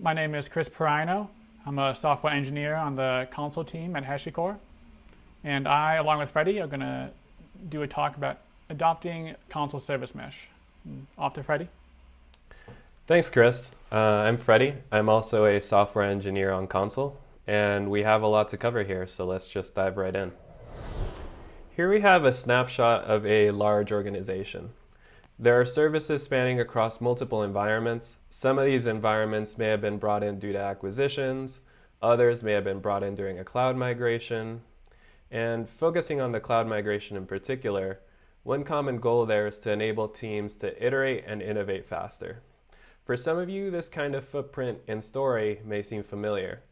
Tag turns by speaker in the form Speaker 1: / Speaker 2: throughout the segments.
Speaker 1: My name is Chris Piraino. I'm a software engineer on the Consul team at HashiCorp. And I, along with Freddy, are going to do a talk about adopting Consul Service Mesh. Off to Freddy.
Speaker 2: Thanks, Chris. I'm Freddy. I'm also a software engineer on Consul, and we have a lot to cover here, so let's just dive right in. Here we have a snapshot of a large organization. There are services spanning across multiple environments. Some of these environments may have been brought in due to acquisitions. Others may have been brought in during a cloud migration. And focusing on the cloud migration in particular, one common goal there is to enable teams to iterate and innovate faster. For some of you, this kind of footprint and story may seem familiar.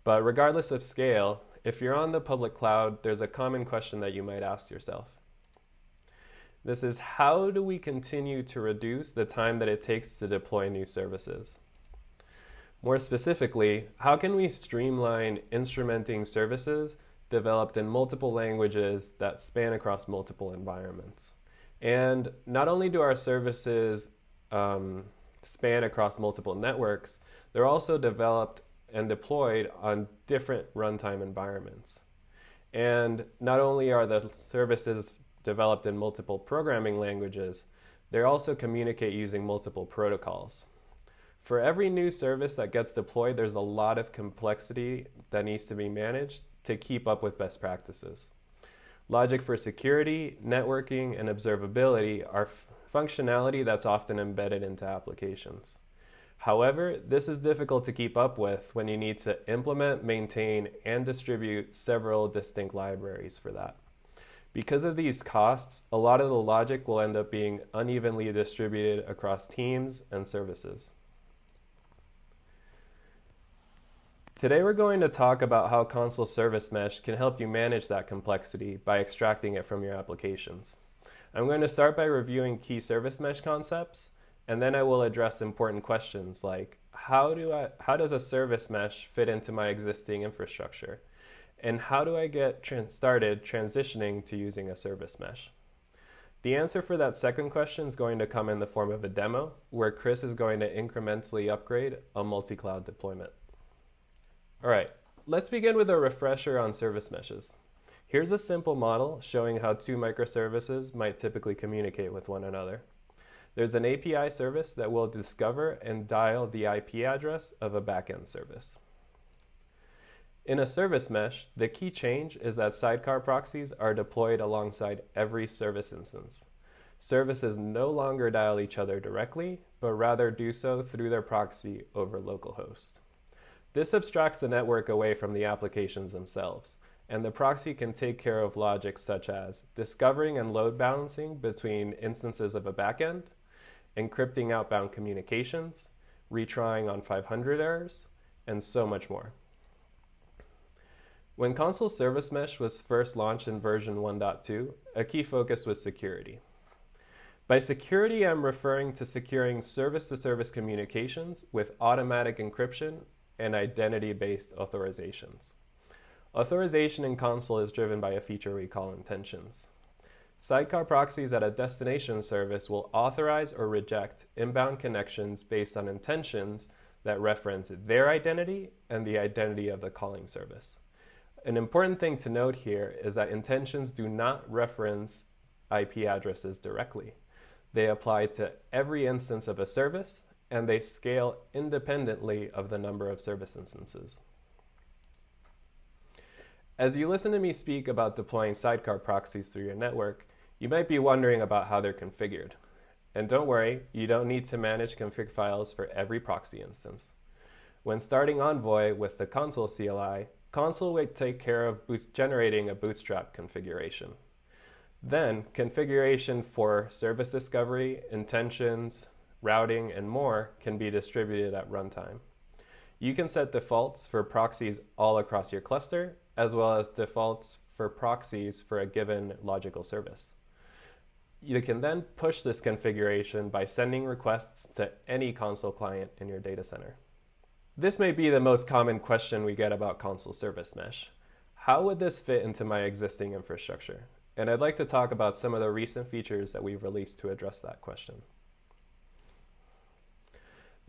Speaker 2: But regardless of scale, if you're on the public cloud, there's a common question that you might ask yourself. This is, how do we continue to reduce the time that it takes to deploy new services? More specifically, how can we streamline instrumenting services developed in multiple languages that span across multiple environments? And not only do our services span across multiple networks, they're also developed and deployed on different runtime environments. And not only are the services developed in multiple programming languages, they also communicate using multiple protocols. For every new service that gets deployed, there's a lot of complexity that needs to be managed to keep up with best practices. Logic for security, networking, and observability are functionality that's often embedded into applications. However, this is difficult to keep up with when you need to implement, maintain, and distribute several distinct libraries for that. Because of these costs, a lot of the logic will end up being unevenly distributed across teams and services. Today we're going to talk about how Consul Service Mesh can help you manage that complexity by extracting it from your applications. I'm going to start by reviewing key service mesh concepts, and then I will address important questions like, how does a service mesh fit into my existing infrastructure? And how do I get started transitioning to using a service mesh? The answer for that second question is going to come in the form of a demo, where Chris is going to incrementally upgrade a multi-cloud deployment. All right, let's begin with a refresher on service meshes. Here's a simple model showing how two microservices might typically communicate with one another. There's an API service that will discover and dial the IP address of a backend service. In a service mesh, the key change is that sidecar proxies are deployed alongside every service instance. Services no longer dial each other directly, but rather do so through their proxy over localhost. This abstracts the network away from the applications themselves, and the proxy can take care of logic such as discovering and load balancing between instances of a backend, encrypting outbound communications, retrying on 500 errors, and so much more. When Consul Service Mesh was first launched in version 1.2, a key focus was security. By security, I'm referring to securing service-to-service communications with automatic encryption and identity-based authorizations. Authorization in Consul is driven by a feature we call intentions. Sidecar proxies at a destination service will authorize or reject inbound connections based on intentions that reference their identity and the identity of the calling service. An important thing to note here is that intentions do not reference IP addresses directly. They apply to every instance of a service, and they scale independently of the number of service instances. As you listen to me speak about deploying sidecar proxies through your network, you might be wondering about how they're configured. And don't worry, you don't need to manage config files for every proxy instance. When starting Envoy with the Consul CLI, Consul will take care of generating a bootstrap configuration. Then, configuration for service discovery, intentions, routing, and more can be distributed at runtime. You can set defaults for proxies all across your cluster, as well as defaults for proxies for a given logical service. You can then push this configuration by sending requests to any Consul client in your data center. This may be the most common question we get about Consul Service Mesh. How would this fit into my existing infrastructure? And I'd like to talk about some of the recent features that we've released to address that question.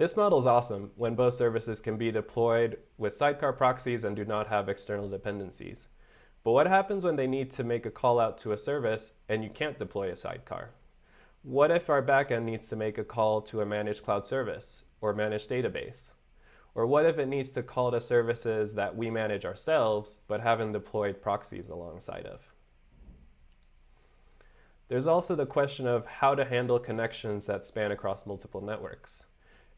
Speaker 2: This model is awesome when both services can be deployed with sidecar proxies and do not have external dependencies. But what happens when they need to make a call out to a service and you can't deploy a sidecar? What if our backend needs to make a call to a managed cloud service or managed database? Or what if it needs to call to services that we manage ourselves but haven't deployed proxies alongside of? There's also the question of how to handle connections that span across multiple networks.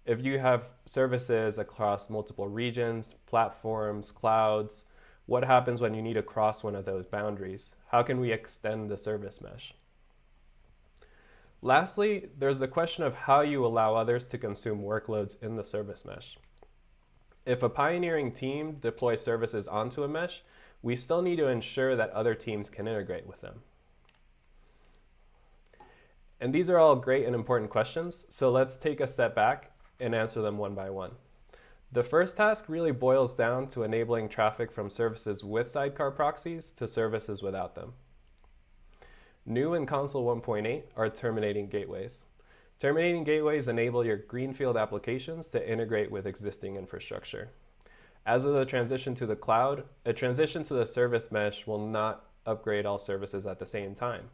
Speaker 2: If you have services across multiple regions, platforms, clouds, what happens when you need to cross one of those boundaries? How can we extend the service mesh? Lastly, there's the question of how you allow others to consume workloads in the service mesh. If a pioneering team deploys services onto a mesh, we still need to ensure that other teams can integrate with them. And these are all great and important questions, so let's take a step back and answer them one by one. The first task really boils down to enabling traffic from services with sidecar proxies to services without them. New in Consul 1.8 are terminating gateways. Terminating gateways enable your greenfield applications to integrate with existing infrastructure. As with the transition to the cloud, a transition to the service mesh will not upgrade all services at the same time.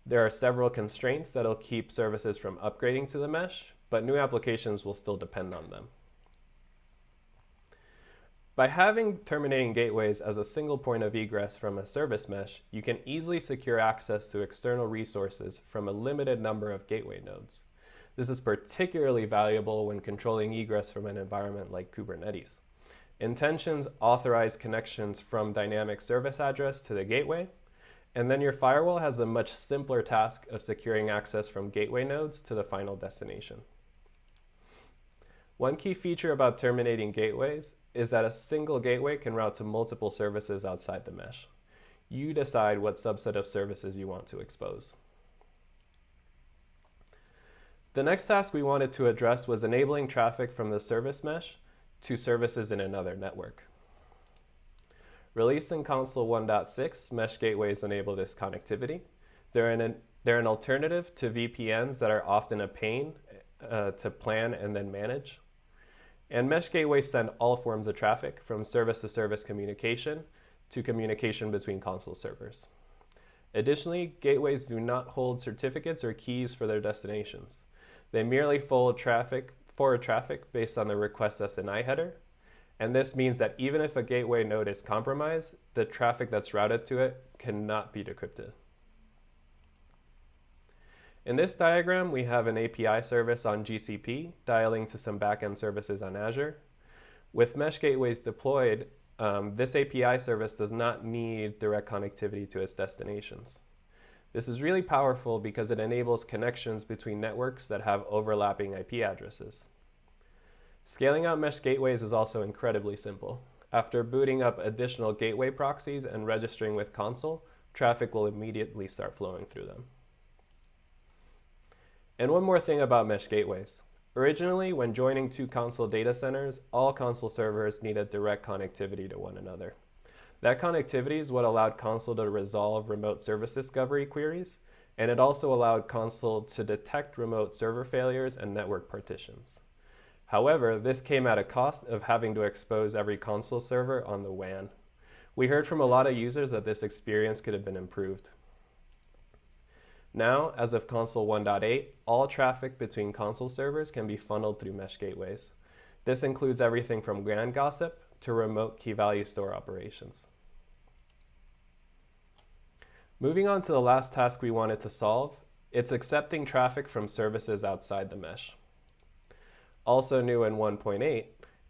Speaker 2: There are several constraints that'll keep services from upgrading to the mesh, but new applications will still depend on them. By having terminating gateways as a single point of egress from a service mesh, you can easily secure access to external resources from a limited number of gateway nodes. This is particularly valuable when controlling egress from an environment like Kubernetes. Intentions authorize connections from dynamic service address to the gateway, and then your firewall has a much simpler task of securing access from gateway nodes to the final destination. One key feature about terminating gateways is that a single gateway can route to multiple services outside the mesh. You decide what subset of services you want to expose. The next task we wanted to address was enabling traffic from the service mesh to services in another network. Released in Consul 1.6, mesh gateways enable this connectivity. They're an alternative to VPNs that are often a pain to plan and then manage. And mesh gateways send all forms of traffic, from service-to-service communication to communication between Consul servers. Additionally, gateways do not hold certificates or keys for their destinations. They merely forward traffic based on the request SNI header, and this means that even if a gateway node is compromised, the traffic that's routed to it cannot be decrypted. In this diagram, we have an API service on GCP dialing to some backend services on Azure. With mesh gateways deployed, this API service does not need direct connectivity to its destinations. This is really powerful because it enables connections between networks that have overlapping IP addresses. Scaling out mesh gateways is also incredibly simple. After booting up additional gateway proxies and registering with Consul, traffic will immediately start flowing through them. And one more thing about mesh gateways. Originally, when joining two Consul data centers, all Consul servers needed direct connectivity to one another. That connectivity is what allowed Consul to resolve remote service discovery queries, and it also allowed Consul to detect remote server failures and network partitions. However, this came at a cost of having to expose every Consul server on the WAN. We heard from a lot of users that this experience could have been improved. Now, as of Consul 1.8, all traffic between Consul servers can be funneled through mesh gateways. This includes everything from WAN gossip to remote key value store operations. Moving on to the last task we wanted to solve, it's accepting traffic from services outside the mesh. Also new in 1.8,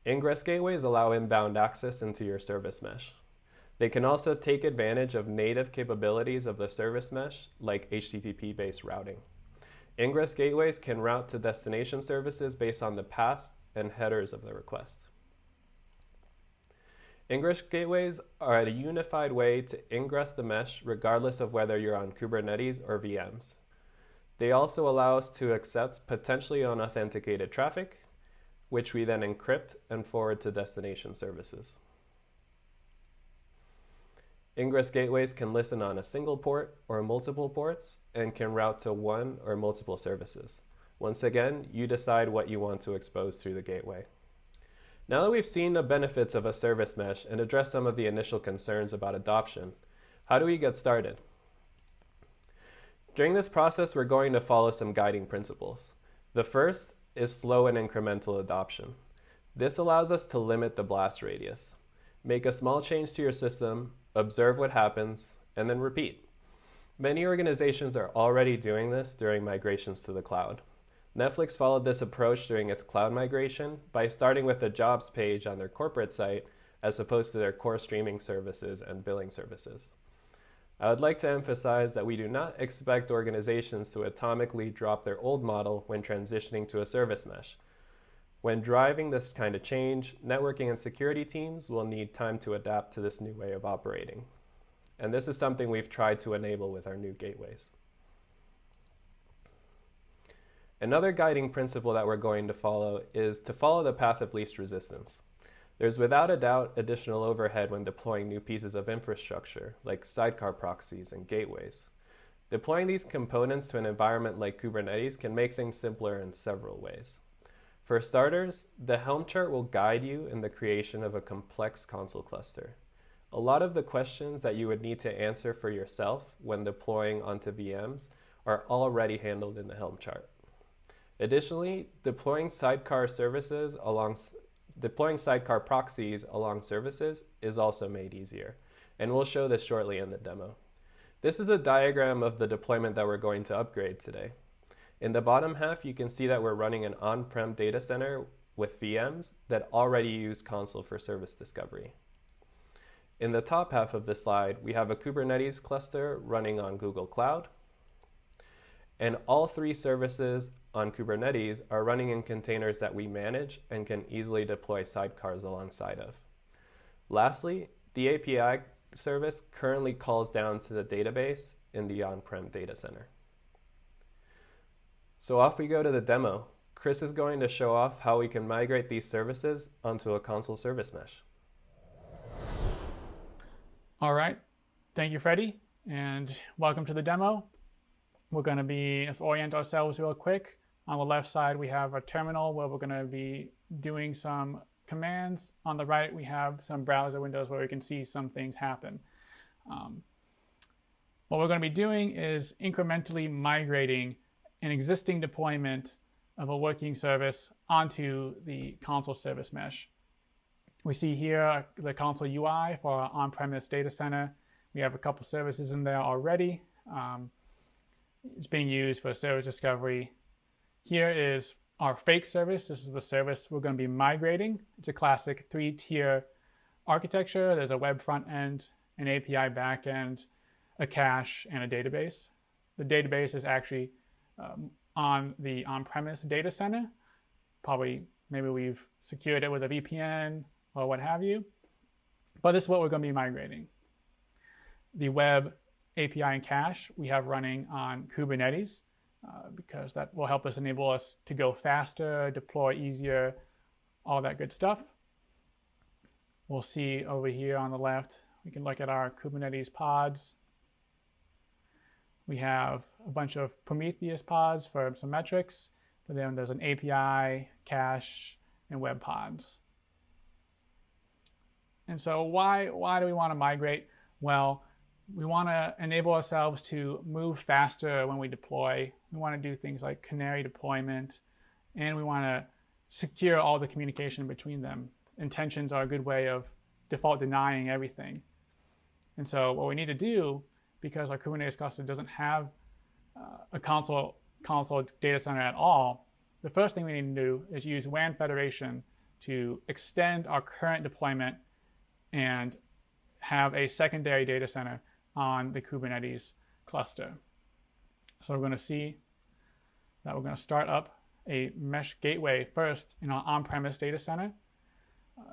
Speaker 2: Ingress Gateways allow inbound access into your service mesh. They can also take advantage of native capabilities of the service mesh, like HTTP-based routing. Ingress Gateways can route to destination services based on the path and headers of the request. Ingress Gateways are a unified way to ingress the mesh regardless of whether you're on Kubernetes or VMs. They also allow us to accept potentially unauthenticated traffic, which we then encrypt and forward to destination services. Ingress Gateways can listen on a single port or multiple ports and can route to one or multiple services. Once again, you decide what you want to expose through the gateway. Now that we've seen the benefits of a service mesh and addressed some of the initial concerns about adoption, how do we get started? During this process, we're going to follow some guiding principles. The first is slow and incremental adoption. This allows us to limit the blast radius. Make a small change to your system, observe what happens, and then repeat. Many organizations are already doing this during migrations to the cloud. Netflix followed this approach during its cloud migration by starting with a jobs page on their corporate site as opposed to their core streaming services and billing services. I would like to emphasize that we do not expect organizations to atomically drop their old model when transitioning to a service mesh. When driving this kind of change, networking and security teams will need time to adapt to this new way of operating. And this is something we've tried to enable with our new gateways. Another guiding principle that we're going to follow is to follow the path of least resistance. There's without a doubt additional overhead when deploying new pieces of infrastructure, like sidecar proxies and gateways. Deploying these components to an environment like Kubernetes can make things simpler in several ways. For starters, the Helm chart will guide you in the creation of a complex Consul cluster. A lot of the questions that you would need to answer for yourself when deploying onto VMs are already handled in the Helm chart. Additionally, deploying sidecar proxies along services is also made easier, and we'll show this shortly in the demo. This is a diagram of the deployment that we're going to upgrade today. In the bottom half, you can see that we're running an on-prem data center with VMs that already use Consul for service discovery. In the top half of the slide, we have a Kubernetes cluster running on Google Cloud, and all three services on Kubernetes are running in containers that we manage and can easily deploy sidecars alongside of. Lastly, the API service currently calls down to the database in the on-prem data center. So off we go to the demo. Chris is going to show off how we can migrate these services onto a Consul service mesh.
Speaker 1: All right, thank you, Freddy, and welcome to the demo. Let's orient ourselves real quick. On the left side, we have a terminal where we're going to be doing some commands. On the right, we have some browser windows where we can see some things happen. What we're going to be doing is incrementally migrating an existing deployment of a working service onto the Consul service mesh. We see here the Consul UI for our on-premise data center. We have a couple services in there already. It's being used for service discovery. Here is our fake service. This is the service we're going to be migrating. It's a classic 3-tier architecture. There's a web front end, an API backend, a cache, and a database. The database is actually on the on-premise data center. Maybe we've secured it with a VPN or what have you. But this is what we're going to be migrating. The web API and cache we have running on Kubernetes because that will help us enable us to go faster, deploy easier, all that good stuff. We'll see over here on the left, we can look at our Kubernetes pods. We have a bunch of Prometheus pods for some metrics, but then there's an API, cache, and web pods. And so why do we want to migrate? Well, we want to enable ourselves to move faster when we deploy. We want to do things like canary deployment, and we want to secure all the communication between them. Intentions are a good way of default denying everything. And so what we need to do, because our Kubernetes cluster doesn't have a Consul data center at all, the first thing we need to do is use WAN federation to extend our current deployment and have a secondary data center on the Kubernetes cluster. So we're going to see that we're going to start up a mesh gateway first in our on-premise data center.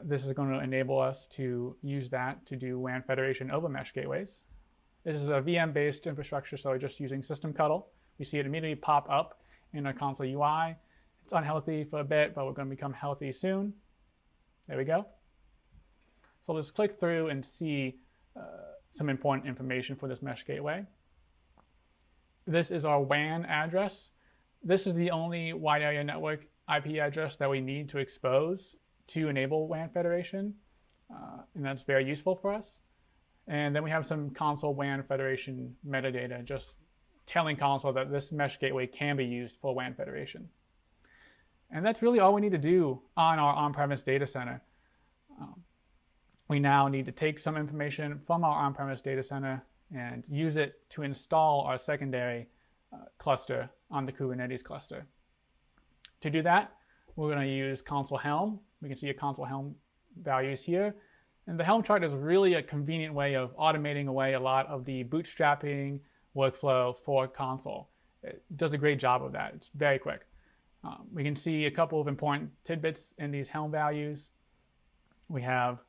Speaker 1: This is going to enable us to use that to do WAN federation over mesh gateways. This is a VM-based infrastructure, so we're just using system cuddle. We see it immediately pop up in our Consul UI. It's unhealthy for a bit, but we're going to become healthy soon. There we go. So let's click through and see some important information for this mesh gateway. This is our WAN address. This is the only wide area network IP address that we need to expose to enable WAN federation, and that's very useful for us. And then we have some console WAN federation metadata, just telling console that this mesh gateway can be used for WAN federation. And that's really all we need to do on our on-premise data center. We now need to take some information from our on-premise data center and use it to install our secondary cluster on the Kubernetes cluster. To do that, we're going to use Consul Helm. We can see a Consul Helm values here. And the Helm chart is really a convenient way of automating away a lot of the bootstrapping workflow for Consul. It does a great job of that. It's very quick. We can see a couple of important tidbits in these Helm values. We have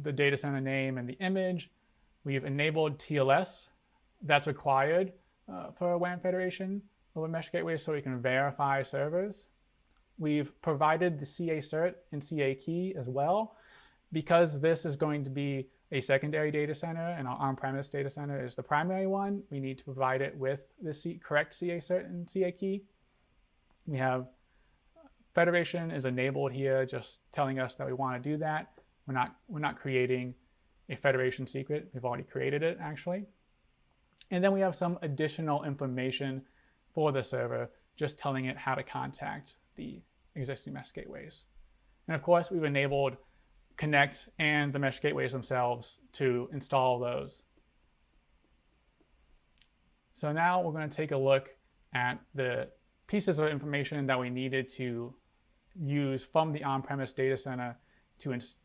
Speaker 1: the data center name and the image. We've enabled TLS. That's required for a WAN federation over mesh gateway so we can verify servers. We've provided the CA cert and CA key as well. Because this is going to be a secondary data center and our on-premise data center is the primary one, we need to provide it with the correct CA cert and CA key. We have federation is enabled here, just telling us that we want to do that. We're not creating a federation secret. We've already created it, actually. And then we have some additional information for the server, just telling it how to contact the existing mesh gateways. And of course, we've enabled Connect and the mesh gateways themselves to install those. So now we're going to take a look at the pieces of information that we needed to use from the on-premise data center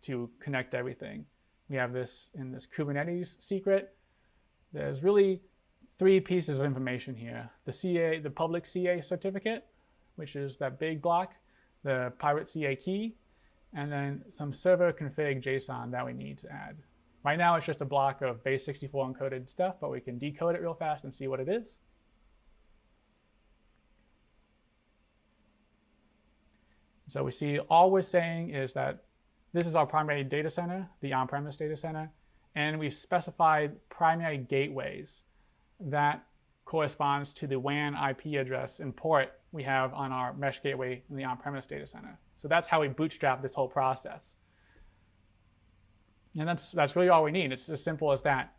Speaker 1: to connect everything. We have this in this Kubernetes secret. There's really three pieces of information here. The public CA certificate, which is that big block, the private CA key, and then some server config JSON that we need to add. Right now it's just a block of base 64 encoded stuff, but we can decode it real fast and see what it is. So we see all we're saying is that this is our primary data center, the on-premise data center, and we've specified primary gateways that corresponds to the WAN IP address and port we have on our mesh gateway in the on-premise data center. So that's how we bootstrap this whole process. And that's really all we need. It's as simple as that.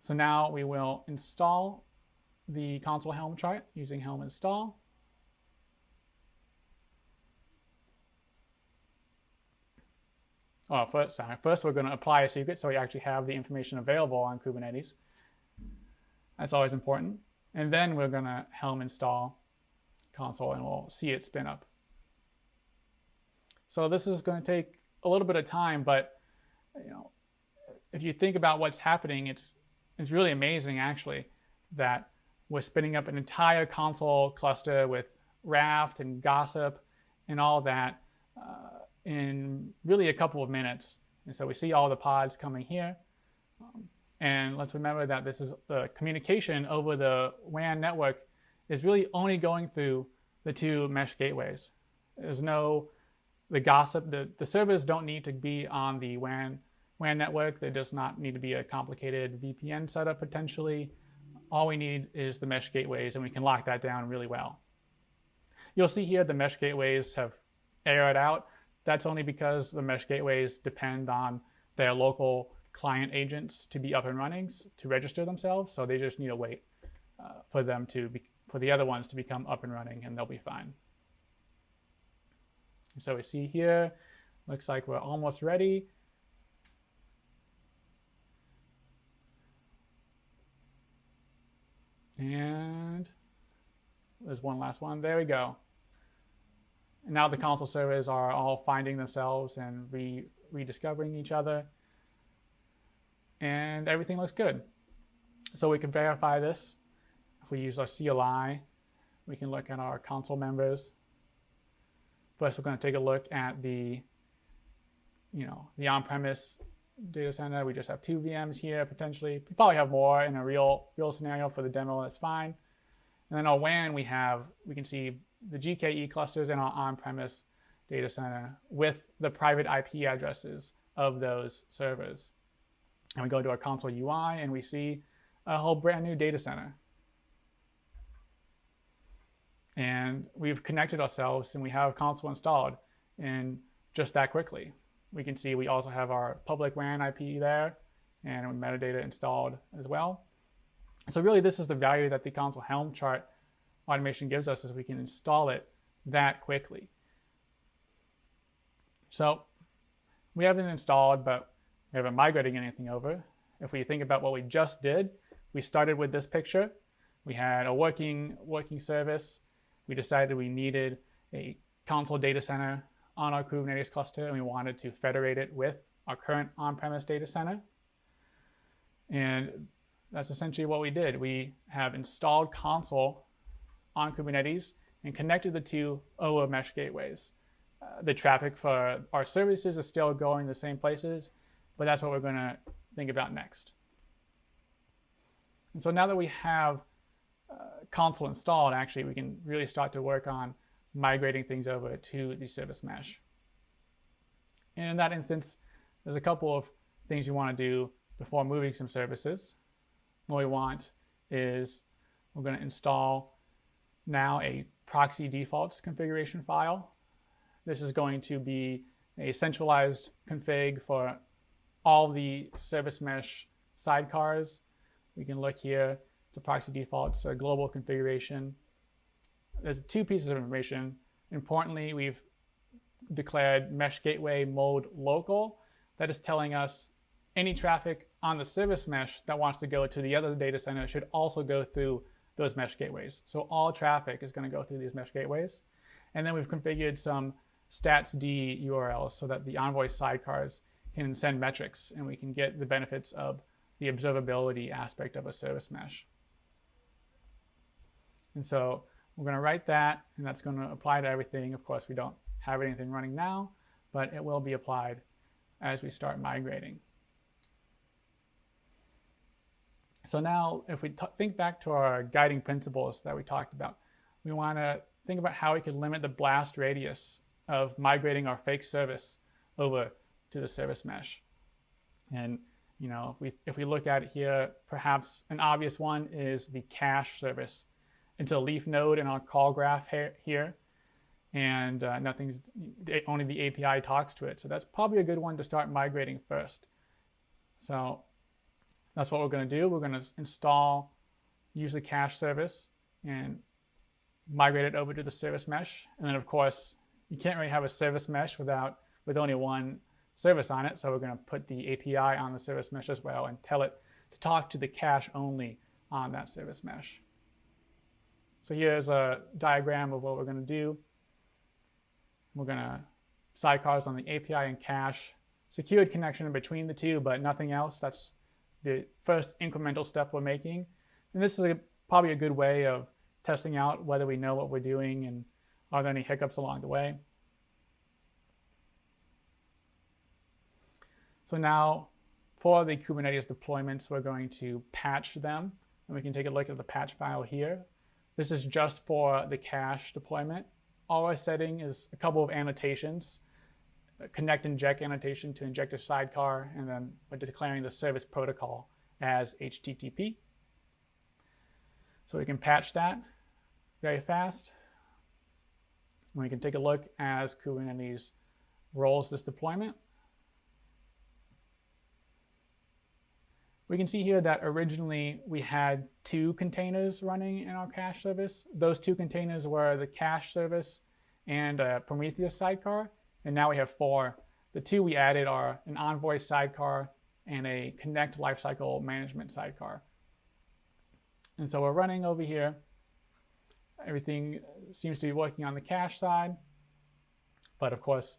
Speaker 1: So now we will install the Consul Helm chart using Helm install. First we're going to apply a secret so we actually have the information available on Kubernetes. That's always important. And then we're going to Helm install Consul and we'll see it spin up. So this is going to take a little bit of time, but if you think about what's happening, it's really amazing actually that we're spinning up an entire Consul cluster with Raft and Gossip and all that in really a couple of minutes. And so we see all the pods coming here. And let's remember that this is the communication over the WAN network is really only going through the two mesh gateways. There's no the Gossip, the servers don't need to be on the WAN network. There does not need to be a complicated VPN setup potentially. All we need is the mesh gateways, and we can lock that down really well. You'll see here the mesh gateways have errored out. That's only because the mesh gateways depend on their local client agents to be up and running, to register themselves. So they just need to wait for the other ones to become up and running, and they'll be fine. So we see here, looks like we're almost ready. And there's one last one. There we go. And now the Consul servers are all finding themselves and rediscovering each other. And everything looks good. So we can verify this. If we use our CLI, we can look at our Consul members. First, we're going to take a look at the on-premise data center. We just have 2 VMs here potentially. We probably have more in a real scenario for the demo. That's fine. And then our WAN, we can see the GKE clusters in our on-premise data center with the private IP addresses of those servers. And we go to our Consul UI and we see a whole brand new data center. And we've connected ourselves and we have Consul installed in just that quickly. We can see we also have our public WAN IP there and metadata installed as well. So really this is the value that the Consul Helm chart automation gives us, is we can install it that quickly. So we haven't installed, but we haven't migrated anything over. If we think about what we just did, we started with this picture. We had a working service. We decided we needed a Consul data center on our Kubernetes cluster, and we wanted to federate it with our current on-premise data center. And that's essentially what we did. We have installed Consul on Kubernetes and connected the two over mesh gateways. The traffic for our services is still going the same places, but that's what we're going to think about next. And so now that we have Consul installed, actually, we can really start to work on migrating things over to the service mesh. And in that instance, there's a couple of things you want to do before moving some services. What we want is we're going to install now a proxy defaults configuration file. This is going to be a centralized config for all the service mesh sidecars. We can look here. It's a proxy defaults, a global configuration. There's two pieces of information. Importantly, we've declared mesh gateway mode local. That is telling us any traffic on the service mesh that wants to go to the other data center should also go through those mesh gateways. So all traffic is going to go through these mesh gateways. And then we've configured some statsd URLs so that the Envoy sidecars can send metrics and we can get the benefits of the observability aspect of a service mesh. And so we're going to write that, and that's going to apply to everything. Of course, we don't have anything running now, but it will be applied as we start migrating. So now if we think back to our guiding principles that we talked about, we want to think about how we can limit the blast radius of migrating our fake service over to the service mesh. And if we look at it here, perhaps an obvious one is the cache service. It's a leaf node in our call graph here, and only the API talks to it. So that's probably a good one to start migrating first. So that's what we're going to do. We're going to install, use the cache service, and migrate it over to the service mesh. And then, of course, you can't really have a service mesh with only one service on it. So we're going to put the API on the service mesh as well and tell it to talk to the cache only on that service mesh. So here's a diagram of what we're going to do. We're going to sidecars on the API and cache, secured connection between the two, but nothing else. That's the first incremental step we're making. And this is probably a good way of testing out whether we know what we're doing and are there any hiccups along the way. So now for the Kubernetes deployments, we're going to patch them. And we can take a look at the patch file here. This is just for the cache deployment. All we're setting is a couple of annotations, a connect inject annotation to inject a sidecar, and then we're declaring the service protocol as HTTP. So we can patch that very fast. And we can take a look as Kubernetes rolls this deployment. We can see here that originally we had 2 containers running in our cache service. Those 2 containers were the cache service and a Prometheus sidecar, and now we have 4. The 2 we added are an Envoy sidecar and a Connect Lifecycle Management sidecar. And so we're running over here. Everything seems to be working on the cache side, but of course,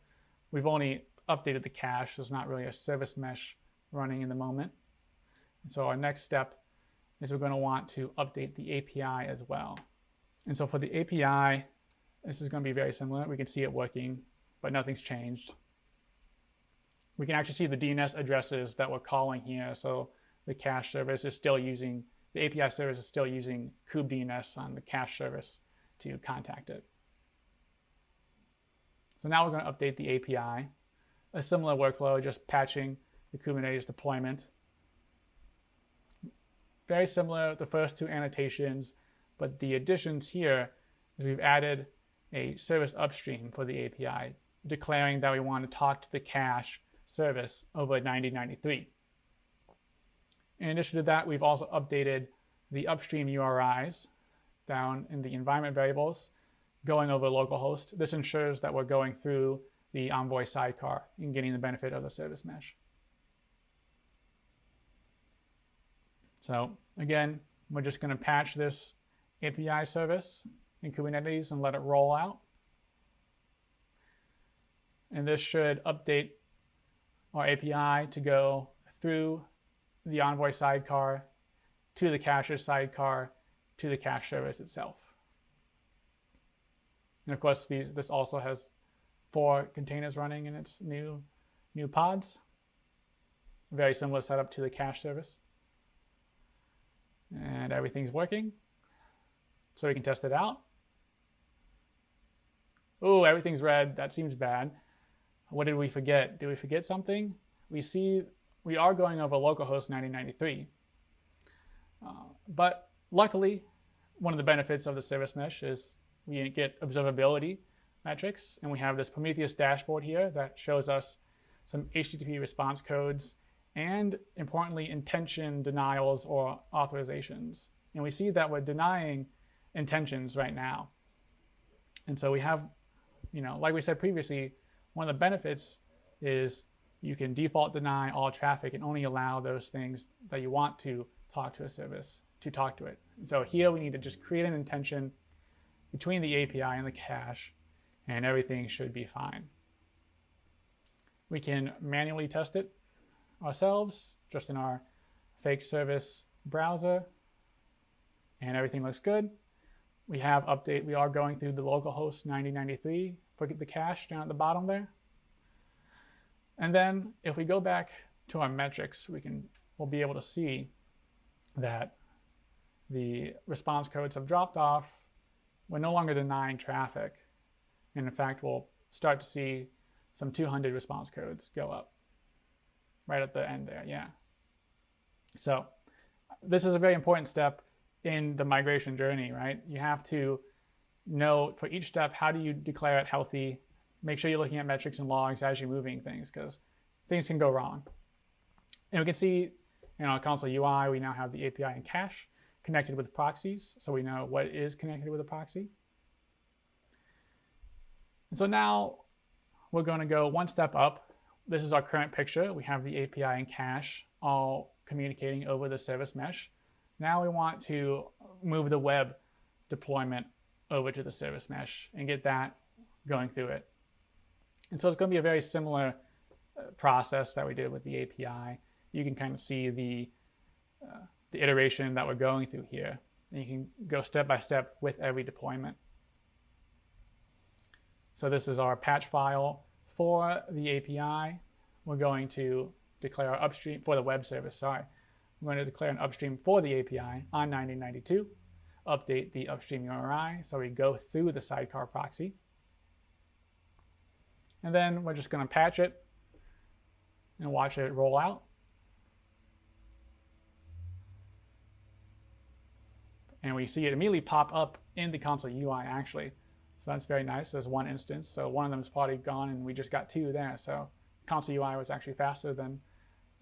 Speaker 1: we've only updated the cache. There's not really a service mesh running in the moment. And so our next step is we're going to want to update the API as well. And so for the API, this is going to be very similar. We can see it working, but nothing's changed. We can actually see the DNS addresses that we're calling here. So the cache service is still using, the API service is still using kubedns on the cache service to contact it. So now we're going to update the API. A similar workflow, just patching the Kubernetes deployment. Very similar, the first 2 annotations, but the additions here is we've added a service upstream for the API, declaring that we want to talk to the cache service over 9093. In addition to that, we've also updated the upstream URIs down in the environment variables going over localhost. This ensures that we're going through the Envoy sidecar and getting the benefit of the service mesh. So again, we're just going to patch this API service in Kubernetes and let it roll out. And this should update our API to go through the Envoy sidecar to the cache's sidecar to the cache service itself. And of course, this also has 4 containers running in its new pods. Very similar setup to the cache service. And everything's working. So we can test it out. Oh, everything's red. That seems bad. What did we forget? Did we forget something? We see we are going over localhost 9093. But luckily, one of the benefits of the service mesh is we get observability metrics, and we have this Prometheus dashboard here that shows us some HTTP response codes and, importantly, intention denials or authorizations. And we see that we're denying intentions right now. And so we have, like we said previously, one of the benefits is you can default deny all traffic and only allow those things that you want to talk to a service to talk to it. And so here we need to just create an intention between the API and the cache, and everything should be fine. We can manually test it ourselves just in our fake service browser, and everything looks good. We are going through the localhost 9093 for the cache down at the bottom there. And then if we go back to our metrics, we'll be able to see that the response codes have dropped off. We're no longer denying traffic. And in fact, we'll start to see some 200 response codes go up right at the end there, yeah. So this is a very important step in the migration journey, right? You have to know for each step, how do you declare it healthy? Make sure you're looking at metrics and logs as you're moving things, because things can go wrong. And we can see in our Consul UI, we now have the API and cache connected with proxies, so we know what is connected with a proxy. And so now we're going to go one step up. This is our current picture. We have the API and cache all communicating over the service mesh. Now we want to move the web deployment over to the service mesh and get that going through it. And so it's going to be a very similar process that we did with the API. You can kind of see the iteration that we're going through here. And you can go step by step with every deployment. So this is our patch file for the API. We're going to declare our upstream for the web service, sorry. We're going to declare an upstream for the API on 9092, update the upstream URI, so we go through the sidecar proxy. And then we're just going to patch it and watch it roll out. And we see it immediately pop up in the Consul UI, actually. So that's very nice. There's one instance. So one of them is probably gone, and we just got 2 there. So Consul UI was actually faster than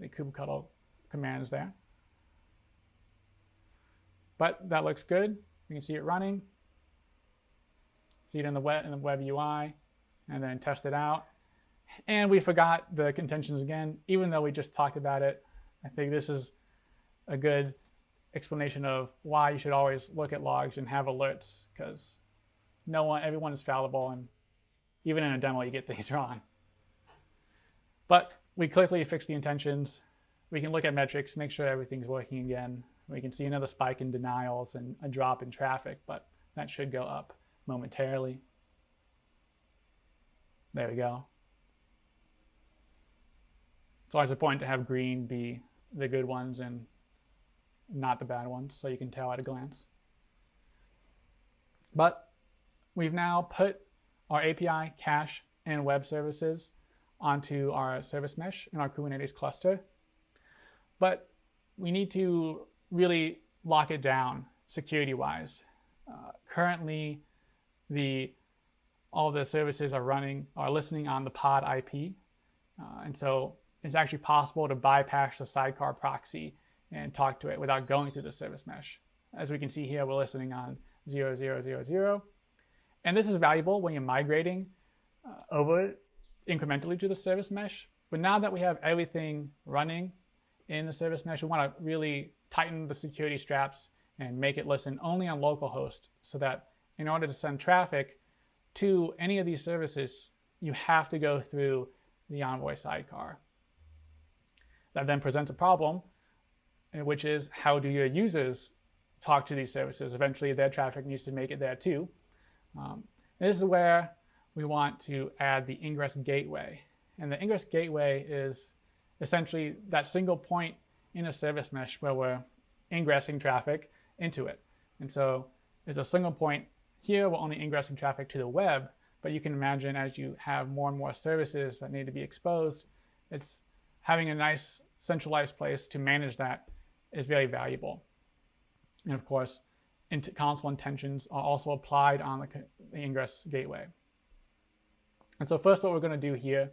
Speaker 1: the kubectl commands there. But that looks good. You can see it running. See it in the web UI, and then test it out. And we forgot the contentions again, even though we just talked about it. I think this is a good explanation of why you should always look at logs and have alerts, because everyone is fallible, and even in a demo you get things wrong. But we quickly fix the intentions. We can look at metrics, make sure everything's working again. We can see another spike in denials and a drop in traffic, but that should go up momentarily. There we go. It's always important to have green be the good ones and not the bad ones, so you can tell at a glance. But we've now put our API, cache, and web services onto our service mesh in our Kubernetes cluster. But we need to really lock it down security-wise. Currently, all the services are listening on the pod IP. And so it's actually possible to bypass the sidecar proxy and talk to it without going through the service mesh. As we can see here, we're listening on 0000. And this is valuable when you're migrating over incrementally to the service mesh. But now that we have everything running in the service mesh, we want to really tighten the security straps and make it listen only on localhost, so that in order to send traffic to any of these services, you have to go through the Envoy sidecar. That then presents a problem, which is how do your users talk to these services? Eventually, their traffic needs to make it there too. This is where we want to add the Ingress Gateway. And the Ingress Gateway is essentially that single point in a service mesh where we're ingressing traffic into it. And so there's a single point here, we're only ingressing traffic to the web, but you can imagine as you have more and more services that need to be exposed, it's having a nice centralized place to manage that is very valuable. And of course, console intentions are also applied on the Ingress Gateway. And so first what we're going to do here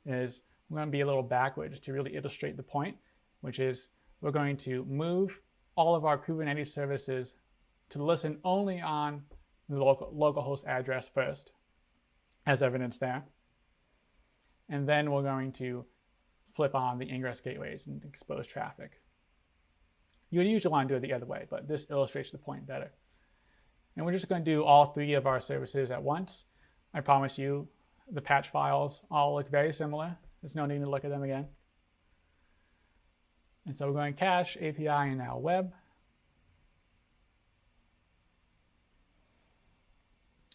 Speaker 1: is we're going to be a little backwards to really illustrate the point, which is we're going to move all of our Kubernetes services to listen only on the localhost address first, as evidence there. And then we're going to flip on the Ingress Gateways and expose traffic. You would usually want to do it the other way, but this illustrates the point better. And we're just going to do all three of our services at once. I promise you, the patch files all look very similar. There's no need to look at them again. And so we're going cache, API, and now web.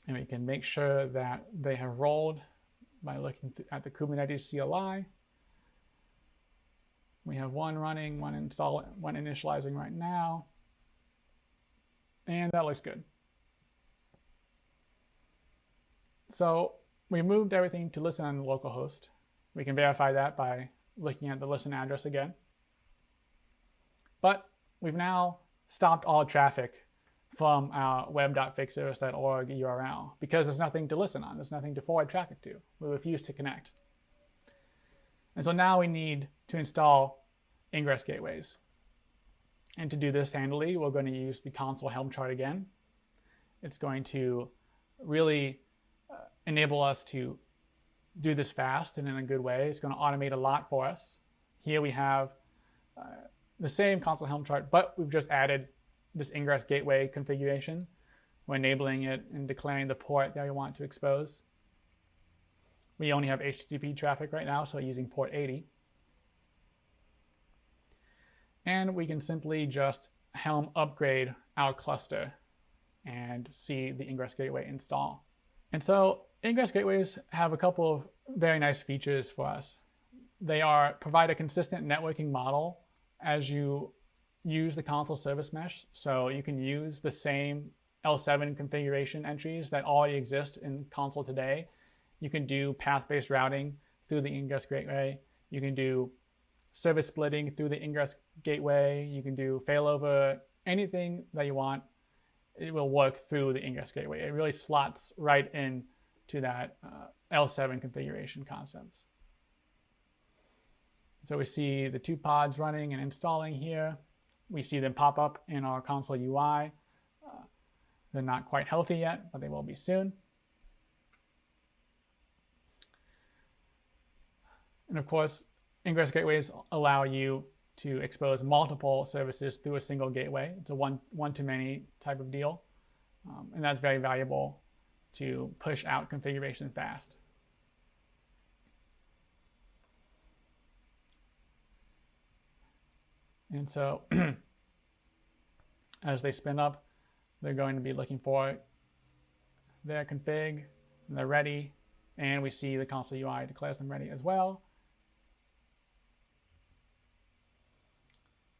Speaker 1: And we can make sure that they have rolled by looking at the Kubernetes CLI. We have one running, one initializing right now. And that looks good. So we moved everything to listen on the localhost. We can verify that by looking at the listen address again. But we've now stopped all traffic from our web.fixservice.org URL because there's nothing to listen on. There's nothing to forward traffic to. We refuse to connect. And so now we need to install Ingress Gateways. And to do this handily, we're going to use the Consul Helm chart again. It's going to really enable us to do this fast and in a good way. It's going to automate a lot for us. Here we have the same Consul Helm chart, but we've just added this Ingress Gateway configuration. We're enabling it and declaring the port that we want to expose. We only have HTTP traffic right now, so using port 80. And we can simply just Helm upgrade our cluster and see the Ingress Gateway install. And so Ingress Gateways have a couple of very nice features for us. They provide a consistent networking model as you use the Consul service mesh. So you can use the same L7 configuration entries that already exist in Consul today. You can do path-based routing through the Ingress Gateway. You can do service splitting through the Ingress Gateway. You can do failover, anything that you want. It will work through the Ingress Gateway. It really slots right in to that L7 configuration concepts. So we see the two pods running and installing here. We see them pop up in our Consul UI. They're not quite healthy yet, but they will be soon. And of course, Ingress Gateways allow you to expose multiple services through a single gateway. It's a one-to-many type of deal. And that's very valuable to push out configuration fast. And so as they spin up, they're going to be looking for their config, and they're ready, and we see the Consul UI declares them ready as well.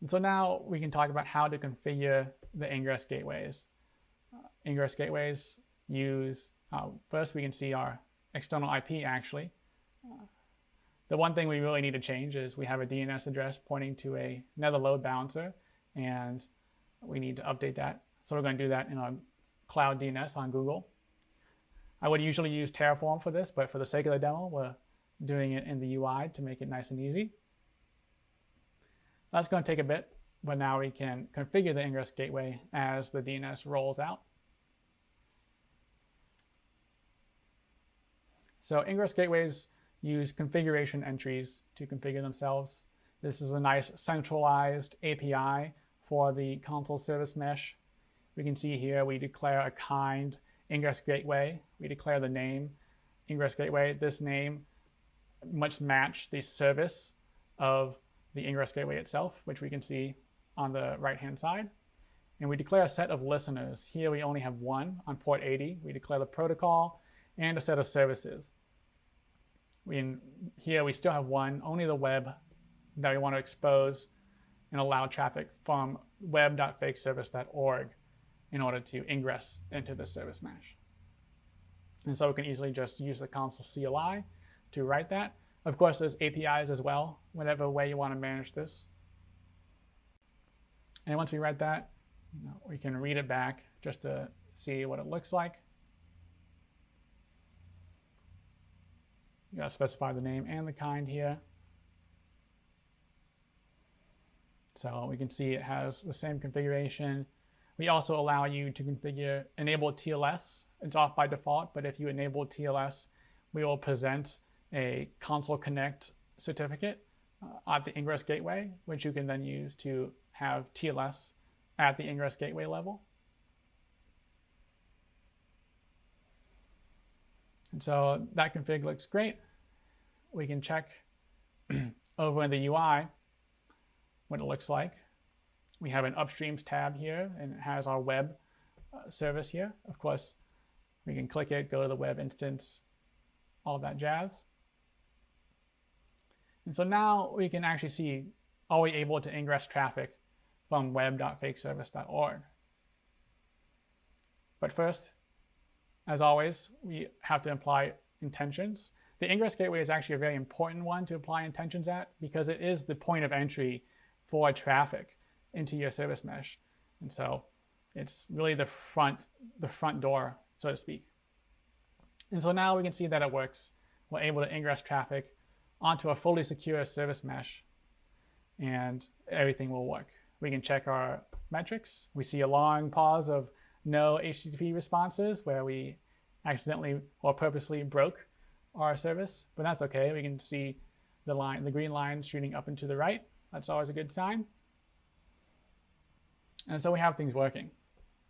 Speaker 1: And so now we can talk about how to configure the Ingress Gateways. Ingress Gateways use, first we can see our external IP actually. The one thing we really need to change is we have a DNS address pointing to another load balancer, and we need to update that. So we're going to do that in our cloud DNS on Google. I would usually use Terraform for this, but for the sake of the demo, we're doing it in the UI to make it nice and easy. That's going to take a bit, but now we can configure the Ingress Gateway as the DNS rolls out. So Ingress Gateways use configuration entries to configure themselves. This is a nice centralized API for the Consul service mesh. We can see here we declare a kind Ingress Gateway. We declare the name Ingress Gateway. This name must match the service of the Ingress Gateway itself, which we can see on the right-hand side. And we declare a set of listeners. Here we only have one on port 80. We declare the protocol and a set of services. Here we still have one, only the web that we want to expose and allow traffic from web.fakeservice.org in order to ingress into the service mesh. And so we can easily just use the Consul CLI to write that. Of course, there's APIs as well, whatever way you want to manage this. And once we write that, we can read it back just to see what it looks like. You got to specify the name and the kind here. So we can see it has the same configuration. We also allow you to enable TLS. It's off by default, but if you enable TLS, we will present a Consul Connect certificate at the Ingress Gateway, which you can then use to have TLS at the Ingress Gateway level. And so that config looks great. We can check over in the UI what it looks like. We have an Upstreams tab here, and it has our web service here. Of course, we can click it, go to the web instance, all that jazz. And so now we can actually see, are we able to ingress traffic from web.fakeservice.org? But first, as always, we have to apply intentions. The Ingress Gateway is actually a very important one to apply intentions at because it is the point of entry for traffic into your service mesh. And so it's really the front door, so to speak. And so now we can see that it works. We're able to ingress traffic onto a fully secure service mesh, and everything will work. We can check our metrics. We see a long pause of no HTTP responses where we accidentally or purposely broke our service, but that's okay. We can see the green line shooting up and to the right. That's always a good sign. And so we have things working,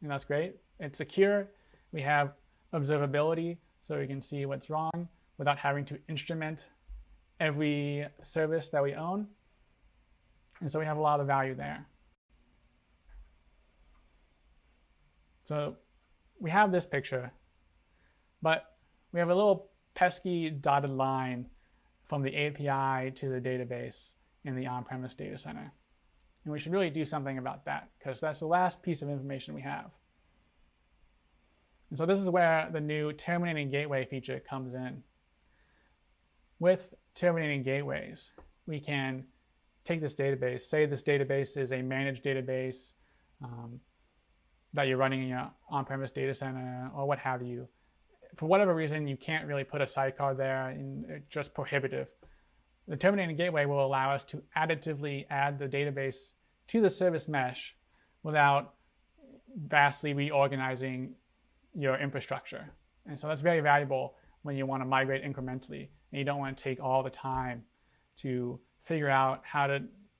Speaker 1: and that's great. It's secure. We have observability, so we can see what's wrong without having to instrument every service that we own. And so we have a lot of value there. So we have this picture, but we have a little pesky dotted line from the API to the database in the on-premise data center. And we should really do something about that because that's the last piece of information we have. And so this is where the new terminating gateway feature comes in. With terminating gateways, we can take this database, say this database is a managed database that you're running in your on-premise data center or what have you. For whatever reason, you can't really put a sidecar there, and it's just prohibitive. The terminating gateway will allow us to additively add the database to the service mesh without vastly reorganizing your infrastructure. And so that's very valuable when you want to migrate incrementally and you don't want to take all the time to figure out how to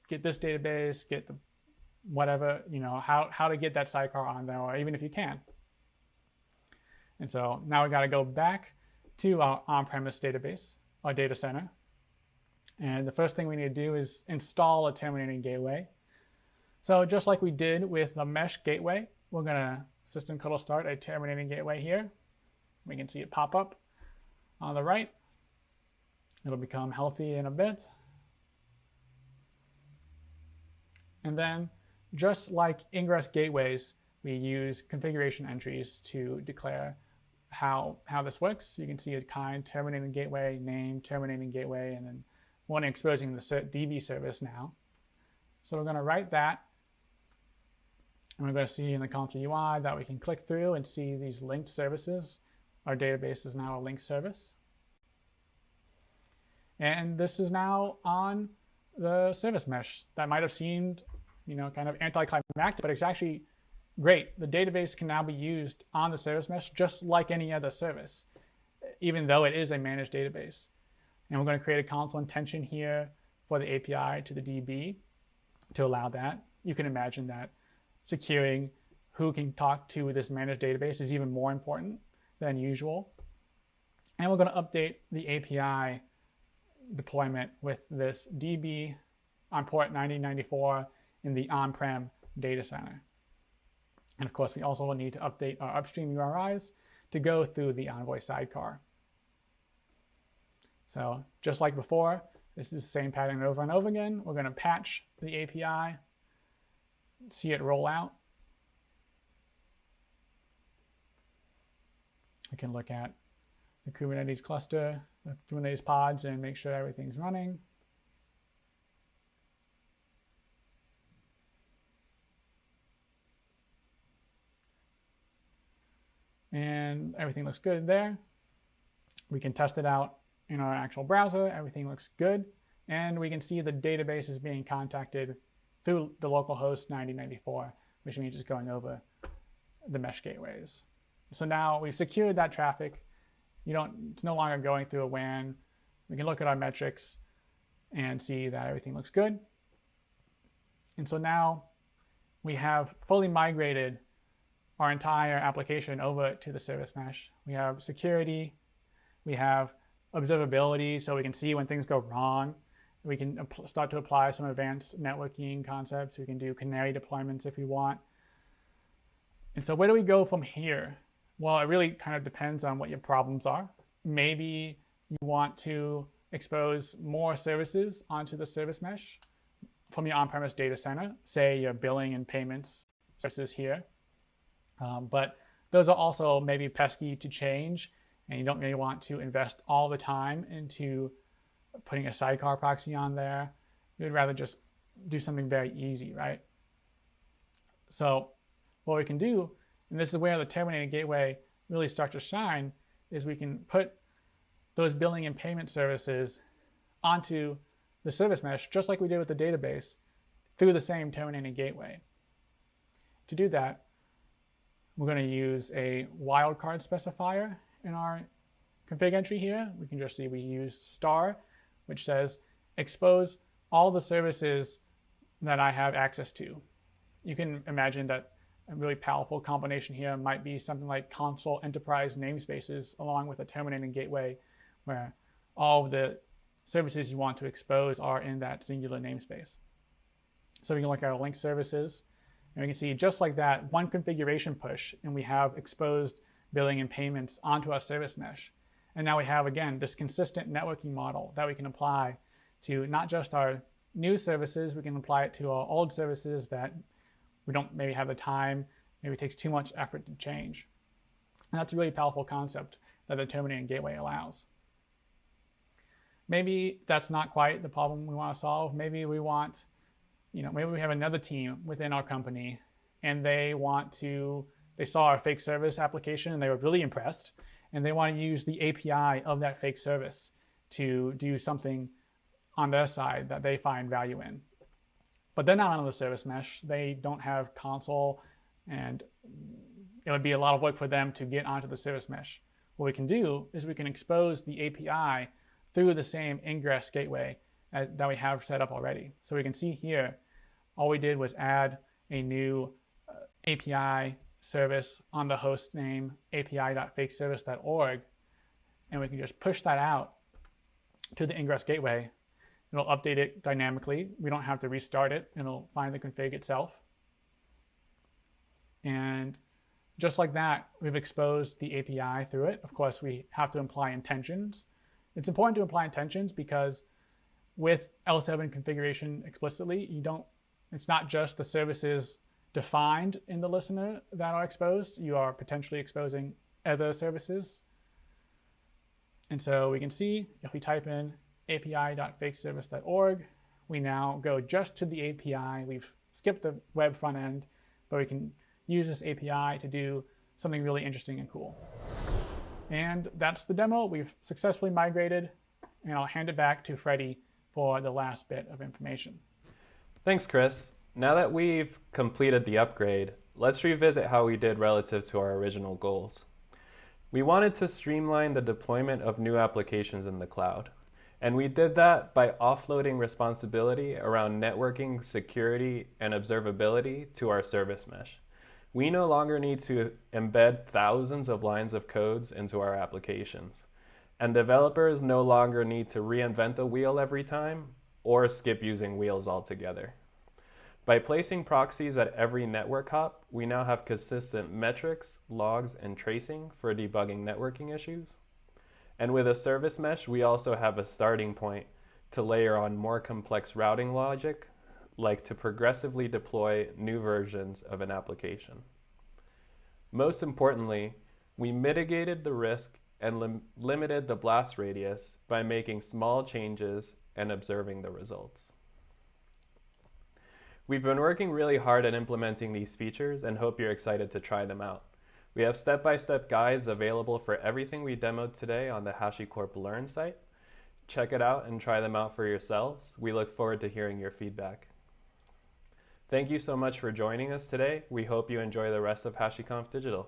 Speaker 1: get this database, get the whatever, how to get that sidecar on there, or even if you can. And so now we got to go back to our on-premise database, our data center. And the first thing we need to do is install a terminating gateway. So just like we did with the mesh gateway, we're going to systemctl start a terminating gateway here. We can see it pop up on the right. It'll become healthy in a bit. And then just like Ingress Gateways, we use configuration entries to declare how this works. You can see a kind terminating gateway, name, terminating gateway, and then one exposing the DB service now. So we're going to write that. And we're going to see in the Consul UI that we can click through and see these linked services our database is now a linked service. And this is now on the service mesh. That might have seemed, kind of anticlimactic, but it's actually great. The database can now be used on the service mesh just like any other service, even though it is a managed database. And we're going to create a console intention here for the API to the DB to allow that. You can imagine that securing who can talk to this managed database is even more important than usual. And we're going to update the API deployment with this DB on port 9094 in the on-prem data center. And of course, we also will need to update our upstream URIs to go through the Envoy sidecar. So just like before, this is the same pattern over and over again. We're going to patch the API, see it roll out. We can look at the Kubernetes cluster, the Kubernetes pods, and make sure everything's running. And everything looks good there. We can test it out in our actual browser. Everything looks good. And we can see the database is being contacted through the local host 9094, which means it's going over the mesh gateways. So now we've secured that traffic. It's no longer going through a WAN. We can look at our metrics and see that everything looks good. And so now we have fully migrated our entire application over to the service mesh. We have security, we have observability, so we can see when things go wrong. We can start to apply some advanced networking concepts. We can do canary deployments if we want. And so where do we go from here? Well, it really kind of depends on what your problems are. Maybe you want to expose more services onto the service mesh from your on-premise data center, say your billing and payments services here. But those are also maybe pesky to change, and you don't really want to invest all the time into putting a sidecar proxy on there. You'd rather just do something very easy, right? So what we can do, and this is where the terminated gateway really starts to shine, is we can put those billing and payment services onto the service mesh, just like we did with the database, through the same terminated gateway. To do that, we're going to use a wildcard specifier in our config entry here. We can just see we use star, which says expose all the services that I have access to. You can imagine that a really powerful combination here might be something like Consul enterprise namespaces along with a terminating gateway, where all of the services you want to expose are in that singular namespace. So we can look at our linked services, and we can see just like that, one configuration push, and we have exposed billing and payments onto our service mesh. And now we have, again, this consistent networking model that we can apply to not just our new services, we can apply it to our old services that we don't maybe have the time, maybe it takes too much effort to change. And that's a really powerful concept that the terminating gateway allows. Maybe that's not quite the problem we want to solve. Maybe we want, maybe we have another team within our company and they saw our fake service application and they were really impressed, and they want to use the API of that fake service to do something on their side that they find value in. But they're not on the service mesh. They don't have Consul, and it would be a lot of work for them to get onto the service mesh. What we can do is we can expose the API through the same Ingress Gateway that we have set up already. So we can see here, all we did was add a new API service on the host name api.fakeservice.org, and we can just push that out to the Ingress Gateway. It'll update it dynamically. We don't have to restart it. It'll find the config itself. And just like that, we've exposed the API through it. Of course, we have to imply intentions. It's important to imply intentions because with L7 configuration explicitly, it's not just the services defined in the listener that are exposed. You are potentially exposing other services. And so we can see if we type in api.fakeservice.org, we now go just to the API. We've skipped the web front end, but we can use this API to do something really interesting and cool. And that's the demo. We've successfully migrated, and I'll hand it back to Freddy for the last bit of information.
Speaker 2: Thanks, Chris. Now that we've completed the upgrade, let's revisit how we did relative to our original goals. We wanted to streamline the deployment of new applications in the cloud. And we did that by offloading responsibility around networking, security, and observability to our service mesh. We no longer need to embed thousands of lines of codes into our applications. And developers no longer need to reinvent the wheel every time or skip using wheels altogether. By placing proxies at every network hop, we now have consistent metrics, logs, and tracing for debugging networking issues. And with a service mesh, we also have a starting point to layer on more complex routing logic, like to progressively deploy new versions of an application. Most importantly, we mitigated the risk and limited the blast radius by making small changes and observing the results. We've been working really hard at implementing these features and hope you're excited to try them out. We have step-by-step guides available for everything we demoed today on the HashiCorp Learn site. Check it out and try them out for yourselves. We look forward to hearing your feedback. Thank you so much for joining us today. We hope you enjoy the rest of HashiConf Digital.